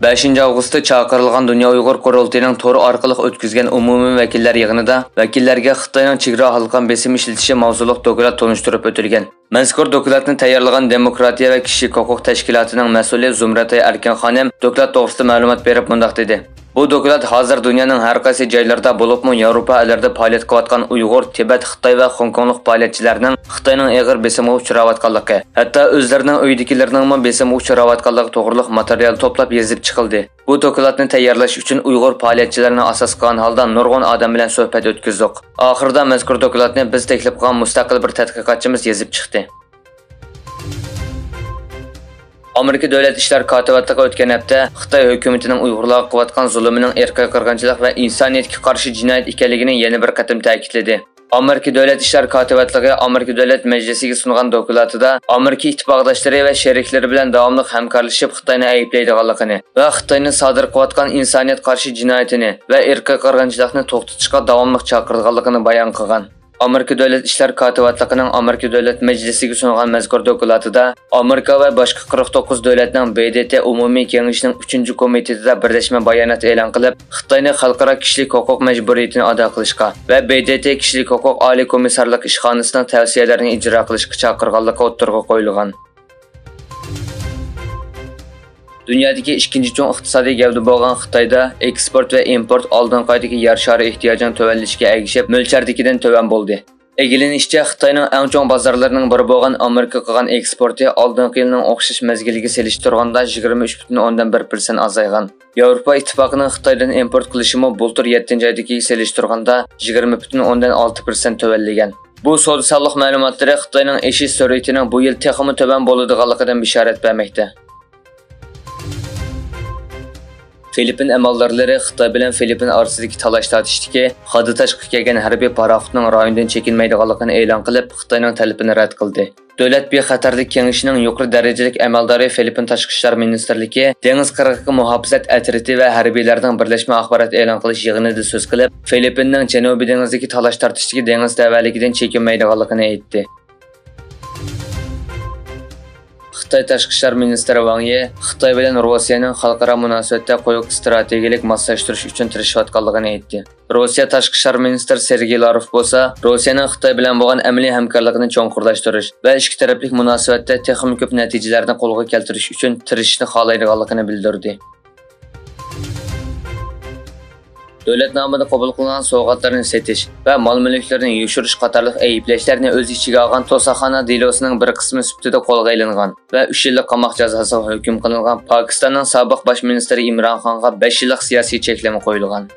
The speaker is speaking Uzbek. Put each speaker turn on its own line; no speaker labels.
5 avgustda chaqirilgan Dünya Uyg'ur qurultayining to'r orqali o'tkazgan umumiy vakillar yig'inida vakillarga Xitoyning chegara halqan besim ishlatishi mavzuliq doklad tonishtirib o'tilgan. Mazkur dokladni tayyorlagan Demokratiya va kishilik huquq tashkilotining mas'uli Zumratay Arkan xonim doklad to'g'risida ma'lumot berib mundaq dedi. Bu doklad hozir dunyoning har qaysi joylarida bo'libmi Yevropa ellarida faoliyat qilayotgan Uyg'ur, Tibet, Xitoy va Hong Konglik faoliyatchilarning Xitoyning og'ir besimga uchrayotganligi, hatto o'zlarining uydagilarning besimga uchrayotganligi to'g'riliq material to'plab yozib chiqildi. Bu dokladni tayyorlash uchun Uyg'ur faoliyatchilarini asos qilgan holda nurg'un odam bilan suhbat o'tkazdik. Oxirida mazkur dokladni biz taklif qilgan mustaqil bir tadqiqotchimiz yozib chiqdi. Amerika Davlat ishlar kotibatligi o'tgan hafta Xitoy hukumatining Uyg'urlarga qilayotgan zulmining irqiy qirg'inchilik va insoniyatga qarshi jinoyat ekanligini yana bir qatim ta'kidladi. Amerika Davlat ishlar kotibatligi Amerika Davlat Majlisiga sungan dokladida Amerika ittifoqdoshlari va sheriklari bilan davomli hamkorlashib Xitoyni ayblaydiganligini va Xitoyning sodir qilayotgan insoniyat qarshi jinoyatini va irqiy qirg'inchilikni to'xtatishga davomli chaqirganligini bayon qilgan. Amerika Davlat ishlar kotibatligining Amerika Davlat Majlisiga sungan mazkur dokladida Amerika va boshqa 49 davlatning BDT umumiy kengashining 3-komitetida birlashma bayonot e'lon qilib, Xitoyning xalqaro kishilik huquq majburiyatini ado qilishga va BDT kishilik huquq oliy komissarlik ishxonasining tavsiyalarini ijro qilishga chaqirganligi o'ttirg'i qo'yilgan. Dunyodagi ikkinchi chong iqtisodiy gavda bo'lgan Xitoyda eksport va import oldinqidagi yer shari ehtiyojini to'valishga ergishib, mo'lchardagidan to'van bo'ldi. Egilinishcha Xitoyning eng chong bozorlarining biri bo'lgan Amerika qilgan eksporti oldingi yilning o'xshash mezgiliga selishtirganda 23.1% azaygan. Yevropa ittifoqining Xitoydan import qilishimi bultur 7-oydagiga selishtirganda 20.6% to'vanlagan. Bu savdo-sotiq ma'lumotlari Xitoyning eshish sur'atining bu yil texmi to'van bo'ladiganligidan bishorat bermoqda. Filippin amaldorlari Xitoy bilan Filippin orasidagi talash-tortishdagi xadi tashqi kelgan harbiy paraxotning rayondan chekinmaydiganligini e'lon qilib, Xitoyning talabini rad qildi. Davlat bexatarlik kengashining yuqori darajalik amaldori Filippin tashqi ishlar ministrligi dengiz qirg'oqi muhofazat atriti va harbiylarning birlashma axborot e'lon qilish yig'inida so'z qilib, Filippinning janubiy dengizdagi talash-tortishdagi dengiz davaligidan chekinmaydiganligini aytdi. Xitoy tashqi ishlar ministri Wang Yi Xitoy bilan Rossiyaning xalqaro munosabatda quyuq strategik moslashtirish uchun tirishayotganligini aytdi. Rossiya tashqi ishlar ministri Sergey Lavrov bo'lsa, Rossiyaning Xitoy bilan bo'lgan amaliy hamkorlikni cho'nqurlashtirish va ikki taraflik munosabatda texnik ko'p natijalarni qo'lga keltirish uchun tirishishni xohlaydiganligini bildirdi. Davlat nomidan qabul qilingan sovg'atlarni setish va mol-mulklarni yushirish qatorliq ayblashlarni o'z ichiga olgan To'saxona delosining bir qismi sifatida qo'lga ilingan va 3 yillik qamoq jazosiga hukm qilingan Pokistonning sobiq bosh ministri Imron Xonga 5 yillik siyosiy cheklama qo'yilgan.